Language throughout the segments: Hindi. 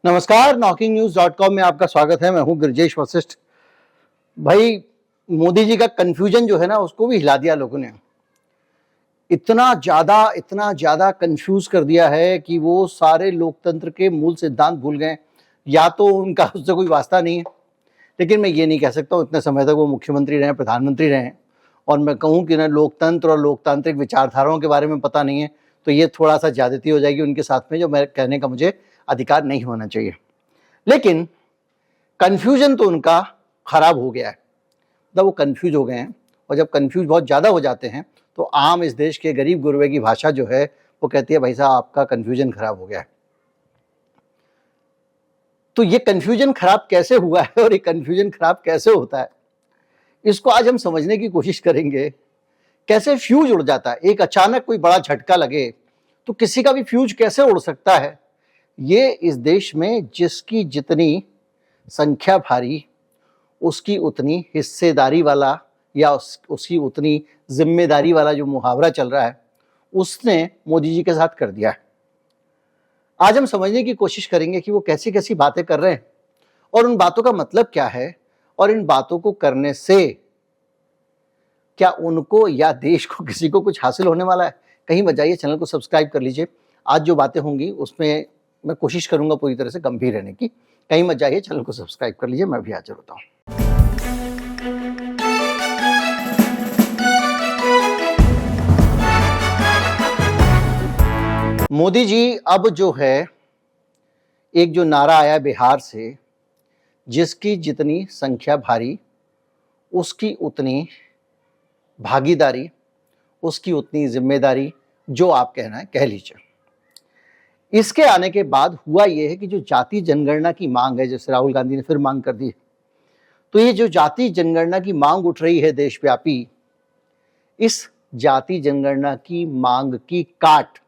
नमस्कार, knocking-news.com में आपका स्वागत है। मैं हूं गिरिजेश वशिष्ठ। भाई, मोदी जी का कंफ्यूजन जो है ना, उसको भी हिला दिया लोगों ने। इतना ज्यादा कंफ्यूज कर दिया है कि वो सारे लोकतंत्र के मूल सिद्धांत भूल गए। या तो उनका उससे कोई वास्ता नहीं है, लेकिन मैं ये नहीं कह सकता हूँ, इतने समय तक वो मुख्यमंत्री रहे, प्रधानमंत्री रहे, और मैं कहूँ कि ना लोकतंत्र और लोकतांत्रिक विचारधाराओं के बारे में पता नहीं है, तो ये थोड़ा सा ज्यादती हो जाएगी उनके साथ में, जो मैं कहने का मुझे अधिकार नहीं होना चाहिए। लेकिन कंफ्यूजन तो उनका खराब हो गया है, मतलब वो कंफ्यूज हो गए हैं। और जब कंफ्यूज बहुत ज़्यादा हो जाते हैं तो आम इस देश के गरीब गुरबे की भाषा जो है वो कहती है, भाई साहब आपका कंफ्यूजन खराब हो गया है। तो ये कंफ्यूजन खराब कैसे हुआ है और ये कंफ्यूजन खराब कैसे होता है, इसको आज हम समझने की कोशिश करेंगे। कैसे फ्यूज उड़ जाता है, एक अचानक कोई बड़ा झटका लगे तो किसी का भी फ्यूज कैसे उड़ सकता है। ये इस देश में जिसकी जितनी संख्या भारी, उसकी उतनी हिस्सेदारी वाला या उसकी उतनी जिम्मेदारी वाला जो मुहावरा चल रहा है, उसने मोदी जी के साथ कर दिया है। आज हम समझने की कोशिश करेंगे कि वो कैसी कैसी बातें कर रहे हैं और उन बातों का मतलब क्या है, और इन बातों को करने से क्या उनको या देश को, किसी को कुछ हासिल होने वाला है। कहीं मत जाइए, चैनल को सब्सक्राइब कर लीजिए। आज जो बातें होंगी उसमें मैं कोशिश करूंगा पूरी तरह से गंभीर रहने की। कहीं मत जाइए, चैनल को सब्सक्राइब कर लीजिए। मैं भी हाजिर होता हूं। मोदी जी अब जो है, एक जो नारा आया बिहार से, जिसकी जितनी संख्या भारी, उसकी उतनी भागीदारी, उसकी उतनी जिम्मेदारी, जो आप कहना है कह लीजिए। इसके आने के बाद हुआ यह है कि जो जाति जनगणना की मांग है, जैसे राहुल गांधी ने फिर मांग कर दी, तो ये जो जाति जनगणना की मांग उठ रही है देशव्यापी, इस जाति जनगणना की मांग की काट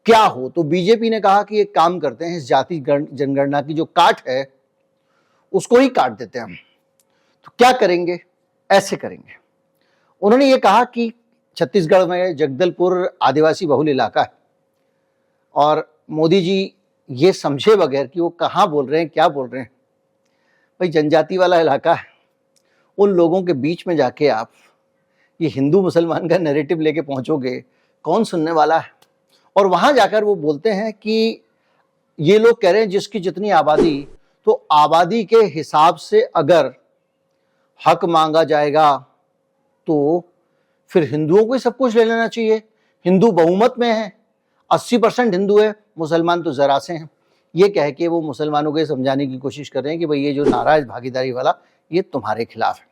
क्या हो। तो बीजेपी ने कहा कि एक काम करते हैं, इस जाति जनगणना की जो काट है उसको ही काट देते हैं हम। तो क्या करेंगे, ऐसे करेंगे। उन्होंने ये कहा कि छत्तीसगढ़ में जगदलपुर आदिवासी बहुल इलाका है, और मोदी जी ये समझे बगैर कि वो कहाँ बोल रहे हैं, क्या बोल रहे हैं। भाई, जनजाति वाला इलाका है, उन लोगों के बीच में जाके आप ये हिंदू मुसलमान का नैरेटिव लेके पहुंचोगे, कौन सुनने वाला है। और वहां जाकर वो बोलते हैं कि ये लोग कह रहे हैं जिसकी जितनी आबादी, तो आबादी के हिसाब से अगर हक मांगा जाएगा तो फिर हिंदुओं को ही सब कुछ ले लेना चाहिए। हिंदू बहुमत में है, 80% हिंदू है, मुसलमान तो जरा से हैं। ये कह के वो मुसलमानों को ये समझाने की कोशिश कर रहे हैं कि भाई ये जो नारा है भागीदारी वाला, ये तुम्हारे खिलाफ है।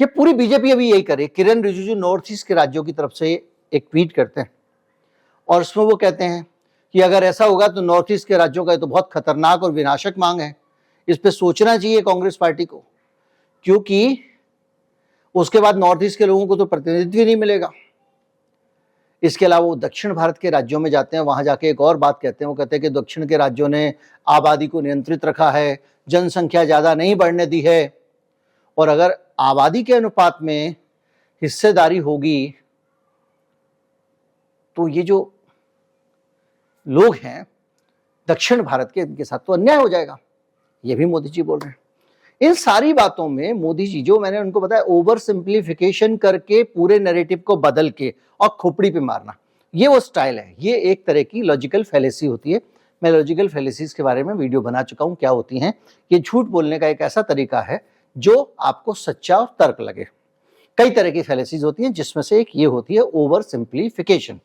ये पूरी बीजेपी अभी यही करे। किरण रिजिजू नॉर्थ ईस्ट के राज्यों की तरफ से एक ट्वीट करते हैं और उसमें वो कहते हैं कि अगर ऐसा होगा तो नॉर्थ ईस्ट के राज्यों का तो बहुत खतरनाक और विनाशक मांग है, इस पर सोचना चाहिए कांग्रेस पार्टी को, क्योंकि उसके बाद नॉर्थ ईस्ट के लोगों को तो प्रतिनिधित्व ही नहीं मिलेगा। इसके अलावा वो दक्षिण भारत के राज्यों में जाते हैं, वहां जाके एक और बात कहते हैं। वो कहते हैं कि दक्षिण के राज्यों ने आबादी को नियंत्रित रखा है, जनसंख्या ज्यादा नहीं बढ़ने दी है, और अगर आबादी के अनुपात में हिस्सेदारी होगी तो ये जो लोग हैं दक्षिण भारत के, इनके साथ तो अन्याय हो जाएगा। ये भी मोदी जी बोल रहे हैं। इन सारी बातों में मोदी जी, जो मैंने उनको बताया, ओवर सिंप्लीफिकेशन करके पूरे नैरेटिव को बदल के और खोपड़ी पे मारना, ये वो स्टाइल है। ये एक तरह की लॉजिकल फैलेसी होती है। मैं लॉजिकल फैलेसीज के बारे में वीडियो बना चुका हूं, क्या होती हैं। ये झूठ बोलने का एक ऐसा तरीका है जो आपको सच्चा और तर्क लगे। कई तरह की फैलेसीज होती हैं, जिसमें से एक ये होती है ओवर सिंप्लीफिकेशन।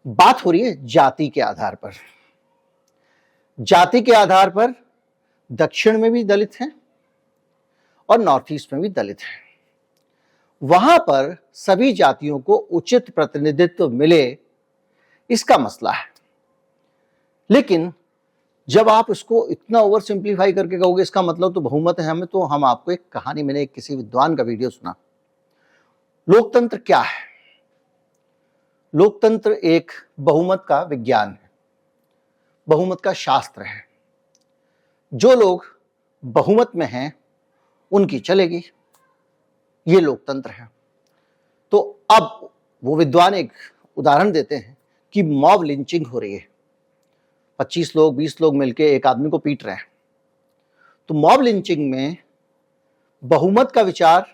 बात हो रही है जाति के आधार पर। जाति के आधार पर दक्षिण में भी दलित हैं और नॉर्थ ईस्ट में भी दलित हैं। वहां पर सभी जातियों को उचित प्रतिनिधित्व मिले, इसका मसला है। लेकिन जब आप इसको इतना ओवर सिंप्लीफाई करके कहोगे इसका मतलब तो बहुमत है हमें, तो हम आपको एक कहानी, मैंने एक किसी विद्वान का वीडियो सुना। लोकतंत्र क्या है? लोकतंत्र एक बहुमत का विज्ञान है, बहुमत का शास्त्र है। जो लोग बहुमत में हैं उनकी चलेगी, ये लोकतंत्र है। तो अब वो विद्वान एक उदाहरण देते हैं कि मॉब लिंचिंग हो रही है। 25 लोग 20 लोग मिलके एक आदमी को पीट रहे हैं। तो मॉब लिंचिंग में बहुमत का विचार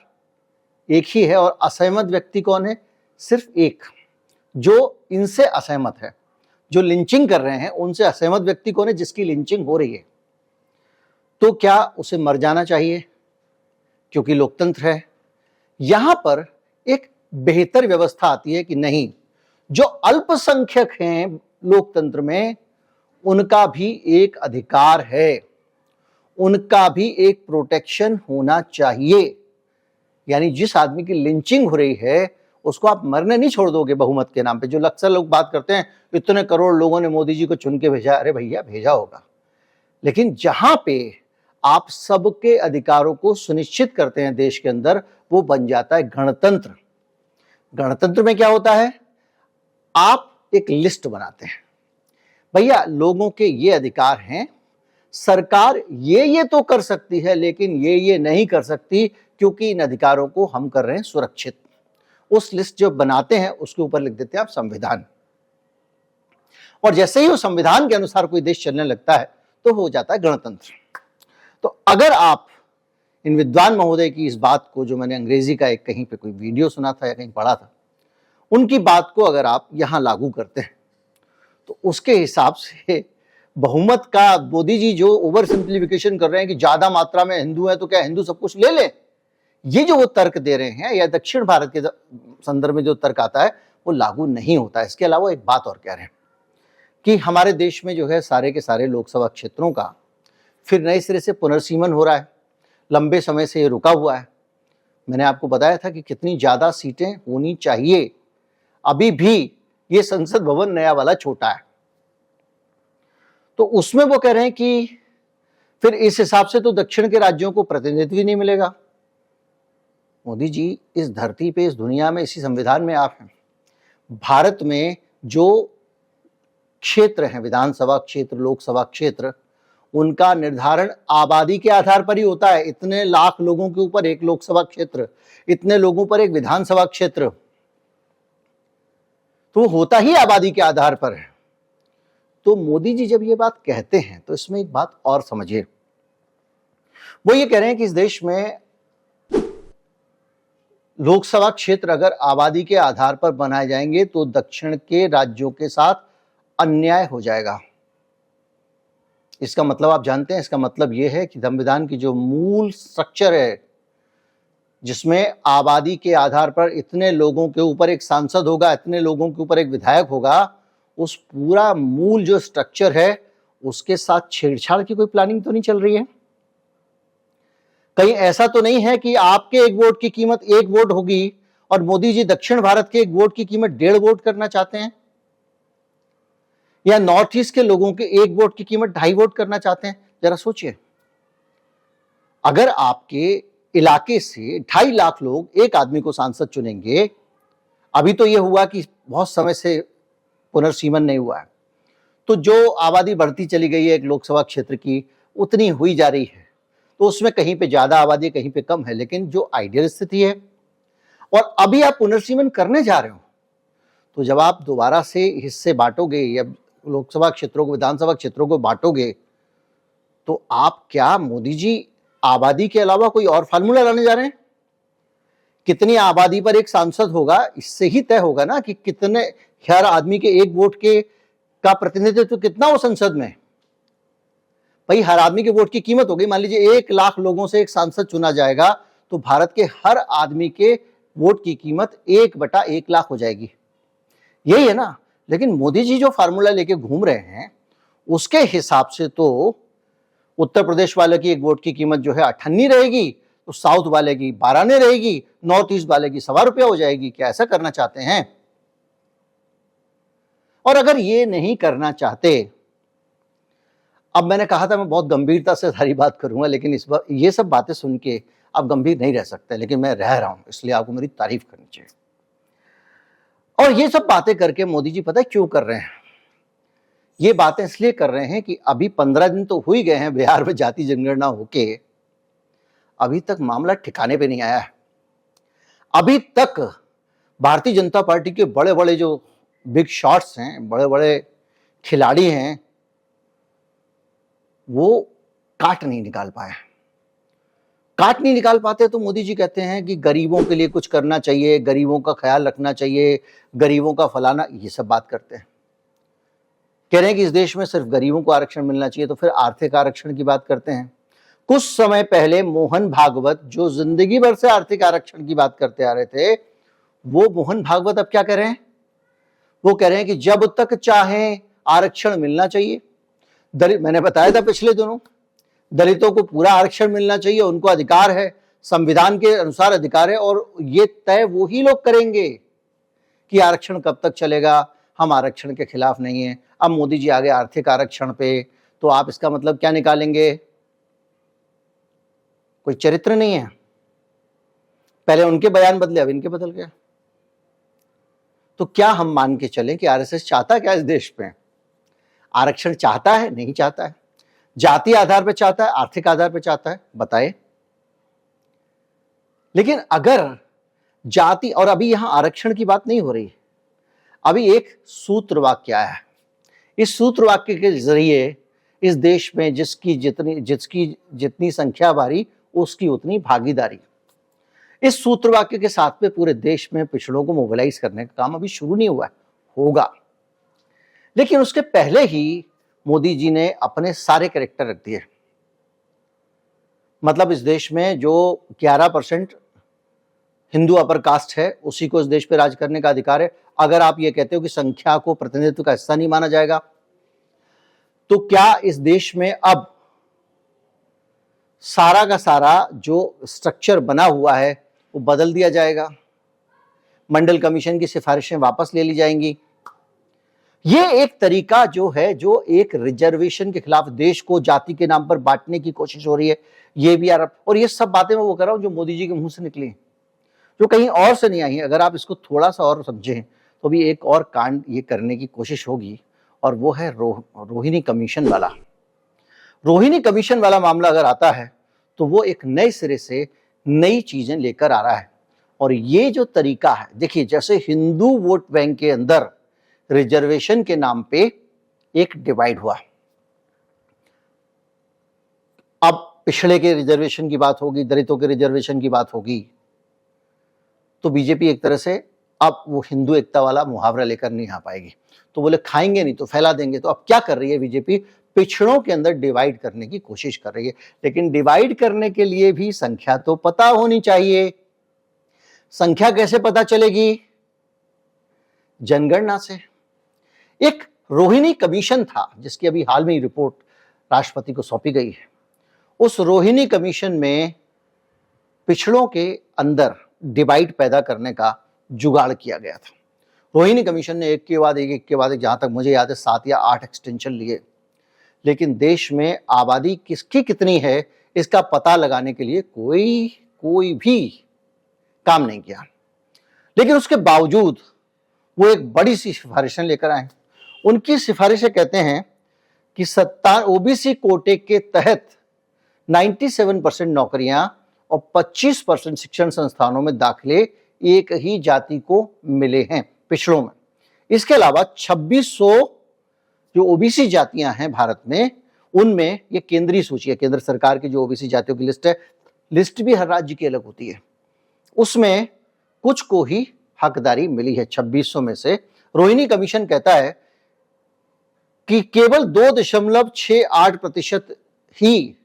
एक ही है और असहमत व्यक्ति कौन है? सिर्फ एक, जो इनसे असहमत है, जो लिंचिंग कर रहे हैं उनसे असहमत व्यक्ति कौन है? जिसकी लिंचिंग हो रही है। तो क्या उसे मर जाना चाहिए क्योंकि लोकतंत्र है? यहां पर एक बेहतर व्यवस्था आती है कि नहीं, जो अल्पसंख्यक हैं लोकतंत्र में उनका भी एक अधिकार है, उनका भी एक प्रोटेक्शन होना चाहिए। यानी जिस आदमी की लिंचिंग हो रही है उसको आप मरने नहीं छोड़ दोगे बहुमत के नाम पे। जो अक्सर लोग बात करते हैं इतने करोड़ लोगों ने मोदी जी को चुन के भेजा, अरे भैया भेजा होगा, लेकिन जहां पे आप सबके अधिकारों को सुनिश्चित करते हैं देश के अंदर, वो बन जाता है गणतंत्र। गणतंत्र में क्या होता है? आप एक लिस्ट बनाते हैं, भैया लोगों के ये अधिकार हैं, सरकार ये तो कर सकती है लेकिन ये नहीं कर सकती क्योंकि इन अधिकारों को हम कर रहे हैं सुरक्षित। उस लिस्ट जो बनाते हैं उसके ऊपर लिख देते हैं आप संविधान, और जैसे ही वो संविधान के अनुसार कोई देश चलने लगता है तो हो जाता है गणतंत्र। तो अगर आप इन विद्वान महोदय की इस बात को, जो मैंने अंग्रेजी का एक कहीं पे कोई वीडियो सुना था या कहीं पढ़ा था, उनकी बात को अगर आप यहां लागू करते हैं तो उसके हिसाब से बहुमत का मोदी जी जो ओवर सिंप्लीफिकेशन कर रहे हैं कि ज्यादा मात्रा में हिंदू है तो क्या हिंदू सब कुछ ले ले, ये जो वो तर्क दे रहे हैं या दक्षिण भारत के संदर्भ में जो तर्क आता है वो लागू नहीं होता है। इसके अलावा एक बात और कह रहे हैं कि हमारे देश में जो है सारे के सारे लोकसभा क्षेत्रों का फिर नए सिरे से पुनर्सीमन हो रहा है, लंबे समय से ये रुका हुआ है। मैंने आपको बताया था कि कितनी ज्यादा सीटें होनी चाहिए, अभी भी ये संसद भवन नया वाला छोटा है, तो उसमें वो कह रहे हैं कि फिर इस हिसाब से तो दक्षिण के राज्यों को प्रतिनिधित्व ही नहीं मिलेगा। मोदी जी, इस धरती पे, इस दुनिया में, इसी संविधान में आप हैं। भारत में जो क्षेत्र हैं, विधानसभा क्षेत्र, लोकसभा क्षेत्र, उनका निर्धारण आबादी के आधार पर ही होता है। इतने लाख लोगों के ऊपर एक लोकसभा क्षेत्र, इतने लोगों पर एक विधानसभा क्षेत्र, तो होता ही आबादी के आधार पर है। तो मोदी जी जब ये बात कहते हैं तो इसमें एक बात और समझिए, वो ये कह रहे हैं कि इस देश में लोकसभा क्षेत्र अगर आबादी के आधार पर बनाए जाएंगे तो दक्षिण के राज्यों के साथ अन्याय हो जाएगा। इसका मतलब आप जानते हैं, इसका मतलब यह है कि संविधान की जो मूल स्ट्रक्चर है, जिसमें आबादी के आधार पर इतने लोगों के ऊपर एक सांसद होगा, इतने लोगों के ऊपर एक विधायक होगा, उस पूरा मूल जो स्ट्रक्चर है उसके साथ छेड़छाड़ की कोई प्लानिंग तो नहीं चल रही है। कहीं ऐसा तो नहीं है कि आपके एक वोट की कीमत 1 वोट होगी और मोदी जी दक्षिण भारत के एक वोट की कीमत 1.5 वोट करना चाहते हैं, या नॉर्थ ईस्ट के लोगों के एक वोट की कीमत 2.5 वोट करना चाहते हैं? जरा सोचिए, अगर आपके इलाके से 2.5 लाख लोग एक आदमी को सांसद चुनेंगे, अभी तो यह हुआ कि बहुत समय से पुनर्सीमन नहीं हुआ है, तो जो आबादी बढ़ती चली गई है एक लोकसभा क्षेत्र की, उतनी हुई जा रही है, तो उसमें कहीं पे ज्यादा आबादी कहीं पे कम है, लेकिन जो आइडियल स्थिति है, और अभी आप पुनर्सीमन करने जा रहे हो, तो जब आप दोबारा से हिस्से बांटोगे या लोकसभा क्षेत्रों को, विधानसभा क्षेत्रों को बांटोगे, तो आप क्या मोदी जी आबादी के अलावा कोई और फार्मूला लाने जा रहे हैं? कितनी आबादी पर एक सांसद होगा, इससे ही तय होगा ना कि कितने, हर आदमी के एक वोट के का प्रतिनिधित्व कितना हो संसद में। भाई हर आदमी के वोट की कीमत हो गई, मान लीजिए 1 लाख लोगों से एक सांसद चुना जाएगा, तो भारत के हर आदमी के वोट की कीमत 1/1 लाख हो जाएगी, यही है ना। लेकिन मोदी जी जो फार्मूला लेके घूम रहे हैं उसके हिसाब से तो उत्तर प्रदेश वाले की एक वोट की कीमत जो है 98 रहेगी, तो साउथ वाले की 12 रहेगी, नॉर्थ ईस्ट वाले की 1.25 रुपया हो जाएगी। क्या ऐसा करना चाहते हैं? और अगर ये नहीं करना चाहते, अब मैंने कहा था मैं बहुत गंभीरता से सारी बात करूंगा, लेकिन इस बार ये सब बातें सुन के आप गंभीर नहीं रह सकते, लेकिन मैं रह रहा हूं, इसलिए आपको मेरी तारीफ करनी चाहिए। और ये सब बातें करके मोदी जी पता है क्यों कर रहे हैं? ये बातें इसलिए कर रहे हैं कि अभी 15 दिन तो हो ही गए हैं बिहार में जाति जनगणना होके, अभी तक मामला ठिकाने पे नहीं आया है। अभी तक भारतीय जनता पार्टी के बड़े बड़े जो बिग शॉट्स हैं, बड़े बड़े खिलाड़ी हैं, वो काट नहीं निकाल पाए। काट नहीं निकाल पाते तो मोदी जी कहते हैं कि गरीबों के लिए कुछ करना चाहिए, गरीबों का ख्याल रखना चाहिए, गरीबों का फलाना, ये सब बात करते हैं। कह रहे हैं कि इस देश में सिर्फ गरीबों को आरक्षण मिलना चाहिए, तो फिर आर्थिक आरक्षण की बात करते हैं। कुछ समय पहले मोहन भागवत, जो जिंदगी भर से आर्थिक आरक्षण की बात करते आ रहे थे, वो मोहन भागवत अब क्या कह रहे हैं? वो कह रहे हैं कि जब तक चाहे आरक्षण मिलना चाहिए। दलित, मैंने बताया था पिछले दिनों, दलितों को पूरा आरक्षण मिलना चाहिए, उनको अधिकार है, संविधान के अनुसार अधिकार है, और ये तय वो ही लोग करेंगे कि आरक्षण कब तक चलेगा। हम आरक्षण के खिलाफ नहीं है। अब मोदी जी आ गए आर्थिक आरक्षण पे, तो आप इसका मतलब क्या निकालेंगे? कोई चरित्र नहीं है। पहले उनके बयान बदले, अब इनके बदल गए। तो क्या हम मान के चलें कि आरएसएस चाहता क्या इस देश में? आरक्षण चाहता है? नहीं चाहता है। जाति आधार पर चाहता है, आर्थिक आधार पर चाहता है? बताए। लेकिन अगर जाति, और अभी यहां आरक्षण की बात नहीं हो रही, अभी एक सूत्र वाक्य आया है। इस सूत्र वाक्य के जरिए इस देश में जिसकी जितनी संख्या भारी, उसकी उतनी भागीदारी। इस सूत्र वाक्य के साथ में पूरे देश में पिछड़ों को मोबिलाइज करने का काम अभी शुरू नहीं हुआ है, होगा। लेकिन उसके पहले ही मोदी जी ने अपने सारे कैरेक्टर रख दिए। मतलब इस देश में जो 11% हिंदू अपर कास्ट है, उसी को इस देश पे राज करने का अधिकार है। अगर आप ये कहते हो कि संख्या को प्रतिनिधित्व का हिस्सा नहीं माना जाएगा, तो क्या इस देश में अब सारा का सारा जो स्ट्रक्चर बना हुआ है वो बदल दिया जाएगा? मंडल कमीशन की सिफारिशें वापस ले ली जाएंगी? ये एक तरीका जो है, जो एक रिजर्वेशन के खिलाफ, देश को जाति के नाम पर बांटने की कोशिश हो रही है, ये भी यार। और ये सब बातें मैं वो कर रहा हूं जो मोदी जी के मुंह से निकली, जो कहीं और से नहीं आई है। अगर आप इसको थोड़ा सा और समझें तो भी एक और कांड ये करने की कोशिश होगी, और वो है रोहिणी कमीशन वाला। रोहिणी कमीशन वाला मामला अगर आता है तो वो एक नए सिरे से नई चीजें लेकर आ रहा है। और ये जो तरीका है, देखिए, जैसे हिंदू वोट बैंक के अंदर रिजर्वेशन के नाम पे एक डिवाइड हुआ, अब पिछड़े के रिजर्वेशन की बात होगी, दलितों के रिजर्वेशन की बात होगी, तो बीजेपी एक तरह से अब वो हिंदू एकता वाला मुहावरा लेकर नहीं आ पाएगी। तो बोले खाएंगे नहीं तो फैला देंगे। तो अब क्या कर रही है बीजेपी? पिछड़ों के अंदर डिवाइड करने की कोशिश कर रही है। लेकिन डिवाइड करने के लिए भी संख्या तो पता होनी चाहिए। संख्या कैसे पता चलेगी? जनगणना से। एक रोहिणी कमीशन था जिसकी अभी हाल में ही रिपोर्ट राष्ट्रपति को सौंपी गई है। उस रोहिणी कमीशन में पिछड़ों के अंदर डिवाइड पैदा करने का जुगाड़ किया गया था। रोहिणी कमीशन ने एक के बाद एक जहां तक मुझे याद है 7 या 8 एक्सटेंशन लिए। लेकिन देश में आबादी किसकी कितनी है इसका पता लगाने के लिए कोई भी काम नहीं किया। लेकिन उसके बावजूद वो एक बड़ी सी सिफारिशें लेकर आए। उनकी सिफारिशें कहते हैं कि ओबीसी कोटे के तहत 97% नौकरियां और 25% शिक्षण संस्थानों में दाखिले एक ही जाति को मिले हैं पिछड़ों में। इसके अलावा 2600 जो ओबीसी जातियां हैं भारत में, उनमें ये केंद्रीय सूची है, केंद्र सरकार की जो ओबीसी जातियों की लिस्ट है, लिस्ट भी हर राज्य की अलग होती है, उसमें कुछ को ही हकदारी मिली है 2600 में से। रोहिणी कमीशन कहता है कि केवल 2.68% ही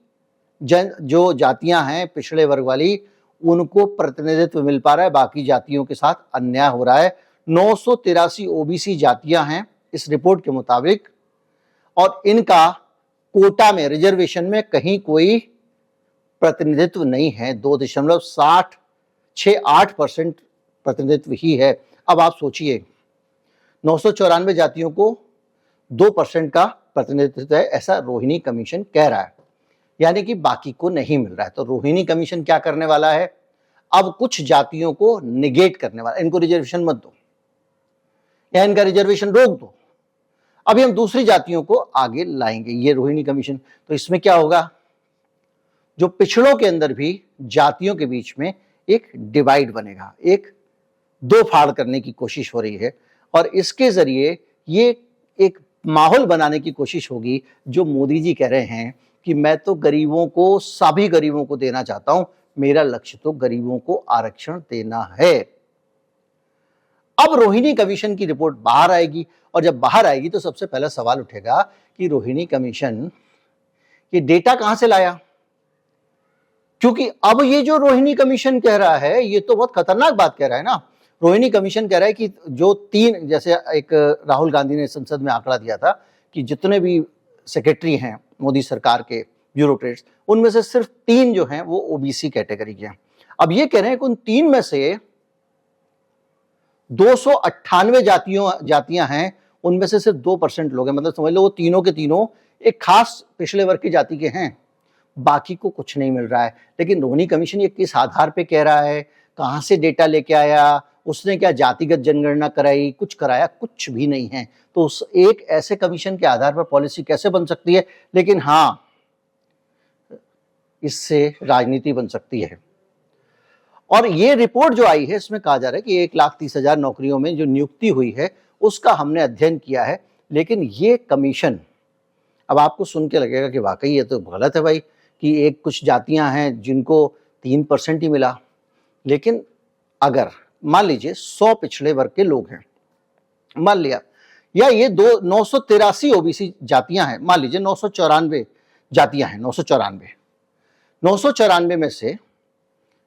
जो जातियां हैं पिछड़े वर्ग वाली, उनको प्रतिनिधित्व मिल पा रहा है, बाकी जातियों के साथ अन्याय हो रहा है। 983 ओबीसी जातियां हैं इस रिपोर्ट के मुताबिक, और इनका कोटा में, रिजर्वेशन में कहीं कोई प्रतिनिधित्व नहीं है। 2.68% प्रतिनिधित्व ही है। अब आप सोचिए, 994 जातियों को 2% का प्रतिनिधित्व है, ऐसा रोहिणी कमीशन कह रहा है, यानी कि बाकी को नहीं मिल रहा है। तो रोहिणी कमीशन क्या करने वाला है? अब कुछ जातियों को निगेट करने वाला, इनको रिजर्वेशन मत दो या इनका रिजर्वेशन रोक दो, अभी हम दूसरी जातियों को आगे लाएंगे, ये रोहिणी कमीशन। तो इसमें क्या होगा? जो पिछड़ों के अंदर भी जातियों के बीच में एक डिवाइड बनेगा, एक दो फाड़ करने की कोशिश हो रही है, और इसके जरिए ये एक माहौल बनाने की कोशिश होगी जो मोदी जी कह रहे हैं कि मैं तो गरीबों को, सभी गरीबों को देना चाहता हूं, मेरा लक्ष्य तो गरीबों को आरक्षण देना है। अब रोहिणी कमीशन की रिपोर्ट बाहर आएगी और जब बाहर आएगी तो सबसे पहला सवाल उठेगा कि रोहिणी कमीशन ये डेटा कहां से लाया, क्योंकि अब ये जो रोहिणी कमीशन कह रहा है ये तो बहुत खतरनाक बात कह रहा है ना। रोहिणी कमीशन कह रहा है कि जो तीन, जैसे एक राहुल गांधी ने संसद में आंकड़ा दिया था कि जितने भी सेक्रेटरी हैं मोदी सरकार के ब्यूरोक्रेट्स, उनमें से सिर्फ 3 जो हैं वो ओबीसी कैटेगरी के हैं। अब ये कह रहे हैं कि उन 3 में से 298 जातियां हैं, उनमें से सिर्फ 2% लोग हैं। मतलब समझ लो वो तीनों के तीनों एक खास पिछड़े वर्ग की जाति के हैं, बाकी को कुछ नहीं मिल रहा है। लेकिन रोहिणी कमीशन ये किस आधार पे कह रहा है, कहां से डेटा लेके आया, उसने क्या जातिगत जनगणना कराई, कुछ कराया? कुछ भी नहीं है। तो उस एक ऐसे कमीशन के आधार पर पॉलिसी कैसे बन सकती है? लेकिन हां, इससे राजनीति बन सकती है। और ये रिपोर्ट जो आई है इसमें कहा जा रहा है कि 1,30,000 नौकरियों में जो नियुक्ति हुई है उसका हमने अध्ययन किया है। लेकिन ये कमीशन, अब आपको सुन के लगेगा कि वाकई ये तो गलत है भाई, कि एक कुछ जातियां हैं जिनको 3% ही मिला। लेकिन अगर मान लीजिए 100 पिछड़े वर्ग के लोग हैं, मान लिया, या ये 983 ओबीसी जातियां हैं, मान लीजिए 994 जातियां हैं, 994 में से,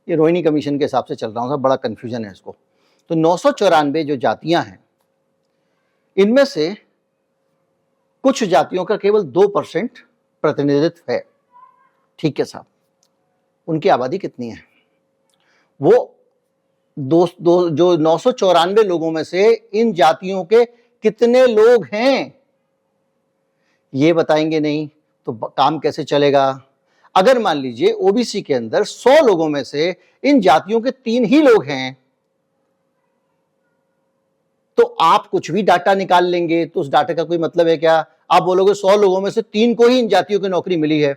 ये रोहिणी कमीशन के हिसाब से चल रहा हूं, बड़ा कंफ्यूजन है इसको, तो 994 जो जातियां हैं इनमें से कुछ जातियों का केवल 2% प्रतिनिधित्व है। ठीक है साहब, उनकी आबादी कितनी है? वो जो 994 लोगों में से इन जातियों के कितने लोग हैं ये बताएंगे नहीं तो काम कैसे चलेगा? अगर मान लीजिए ओबीसी के अंदर 100 लोगों में से इन जातियों के 3 ही लोग हैं, तो आप कुछ भी डाटा निकाल लेंगे तो उस डाटा का कोई मतलब है क्या? आप बोलोगे 100 लोगों में से 3 को ही इन जातियों की नौकरी मिली है,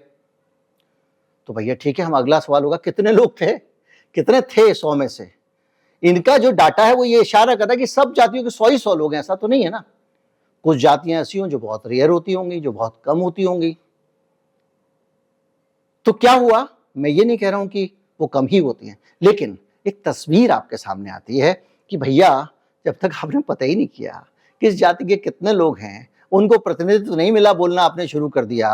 तो भैया ठीक है, हम अगला सवाल होगा कितने लोग थे, कितने थे 100 में से? इनका जो डाटा है वो ये इशारा करता है कि सब जातियों के 100 लोग हैं, ऐसा तो नहीं है ना। कुछ जातियां ऐसी हों जो बहुत रेयर होती होंगी, जो बहुत कम होती होंगी। तो क्या हुआ? मैं ये नहीं कह रहा हूं कि वो कम ही होती हैं, लेकिन एक तस्वीर आपके सामने आती है कि भैया जब तक आपने पता ही नहीं किया किस जाति के कितने लोग हैं, उनको प्रतिनिधित्व नहीं मिला, बोलना आपने शुरू कर दिया।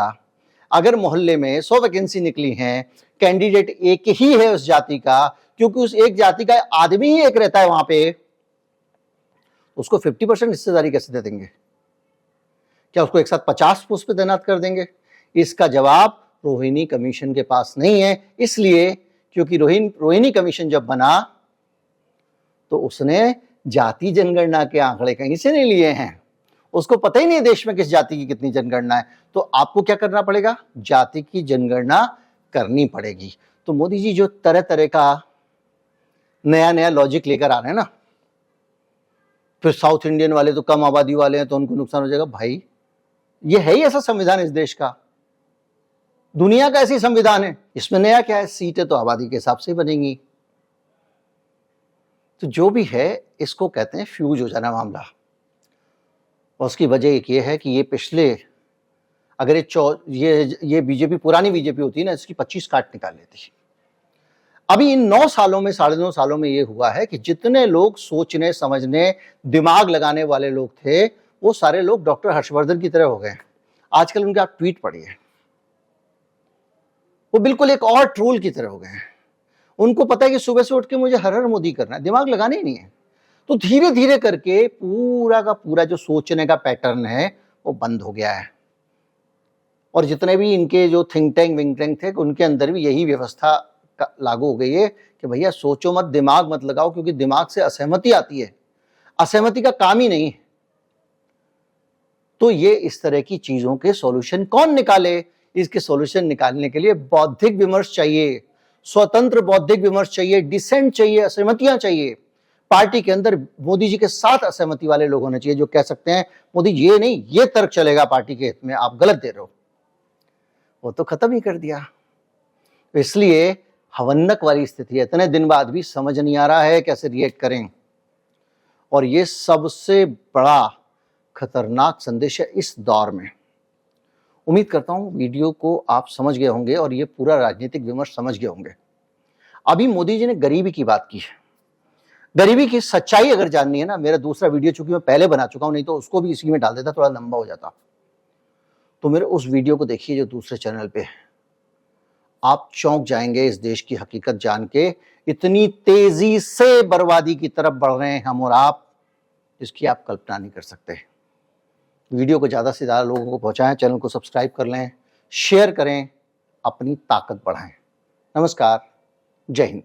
अगर मोहल्ले में 100 वैकेंसी निकली हैं, कैंडिडेट एक ही है उस जाति का, क्योंकि उस एक जाति का आदमी ही एक रहता है वहां पे, उसको 50% हिस्सेदारी कैसे दे देंगे? क्या उसको एक साथ 50 पोस्ट पे तैनात कर देंगे? इसका जवाब रोहिणी कमीशन के पास नहीं है। इसलिए क्योंकि रोहिणी कमीशन जब बना तो उसने जाति जनगणना के आंकड़े कहीं से नहीं लिए हैं, उसको पता ही नहीं देश में किस जाति की कितनी जनगणना है। तो आपको क्या करना पड़ेगा? जाति की जनगणना करनी पड़ेगी। तो मोदी जी जो तरह तरह का नया नया लॉजिक लेकर आ रहे हैं ना, फिर साउथ इंडियन वाले तो कम आबादी वाले हैं तो उनको नुकसान हो जाएगा। भाई ये है ही ऐसा संविधान इस देश का, दुनिया का ऐसी संविधान है, इसमें नया क्या है? सीटें तो आबादी के हिसाब से बनेंगी। तो जो भी है इसको कहते हैं फ्यूज हो जाना मामला। और उसकी वजह एक ये है कि ये पिछले, अगर ये बीजेपी, पुरानी बीजेपी होती है ना, इसकी 25 काट निकाल लेती। अभी इन 9 सालों में, 9.5 सालों में ये हुआ है कि जितने लोग सोचने समझने दिमाग लगाने वाले लोग थे वो सारे लोग डॉक्टर हर्षवर्धन की तरह हो गए। आजकल उनके आप ट्वीट पढ़िए, वो बिल्कुल एक और ट्रोल की तरह हो गए हैं। उनको पता है कि सुबह से उठ के मुझे हर हर मोदी करना है, दिमाग लगाने ही नहीं है। तो धीरे धीरे करके पूरा का पूरा जो सोचने का पैटर्न है वो बंद हो गया है। और जितने भी इनके जो थिंक टैंक विंक टैंक थे उनके अंदर भी यही व्यवस्था लागू हो गई है कि भैया सोचो मत, दिमाग मत लगाओ, क्योंकि दिमाग से असहमति आती है, असहमति का काम ही नहीं है। तो ये इस तरह की चीजों के सॉल्यूशन कौन निकाले? इसके सॉल्यूशन निकालने के लिए बौद्धिक विमर्श चाहिए, स्वतंत्र बौद्धिक विमर्श चाहिए, डिसेंट चाहिए, असहमतियां चाहिए। पार्टी के अंदर मोदी जी के साथ असहमति वाले लोग होने चाहिए जो कह सकते हैं मोदी ये नहीं, ये तर्क चलेगा पार्टी के हित में, आप गलत दे रहे हो। वो तो खत्म ही कर दिया। इसलिए हवन्नक वाली स्थिति है, इतने दिन बाद भी समझ नहीं आ रहा है कैसे रिएक्ट करें। और ये सबसे बड़ा खतरनाक संदेश है इस दौर में। उम्मीद करता हूं वीडियो को आप समझ गए होंगे और ये पूरा राजनीतिक विमर्श समझ गए होंगे। अभी मोदी जी ने गरीबी की बात की है। गरीबी की सच्चाई अगर जाननी है ना, मेरा दूसरा वीडियो चूंकि मैं पहले बना चुका हूं, नहीं तो उसको भी इसी में डाल देता, थोड़ा लंबा हो जाता। तो मेरे उस वीडियो को देखिए जो दूसरे चैनल पे है। आप चौंक जाएंगे इस देश की हकीकत जान के, इतनी तेजी से बर्बादी की तरफ बढ़ रहे हैं हम और आप, जिसकी आप कल्पना नहीं कर सकते। वीडियो को ज्यादा से ज्यादा लोगों को पहुंचाएं, चैनल को सब्सक्राइब कर लें, शेयर करें, अपनी ताकत बढ़ाएं। नमस्कार, जय हिंद।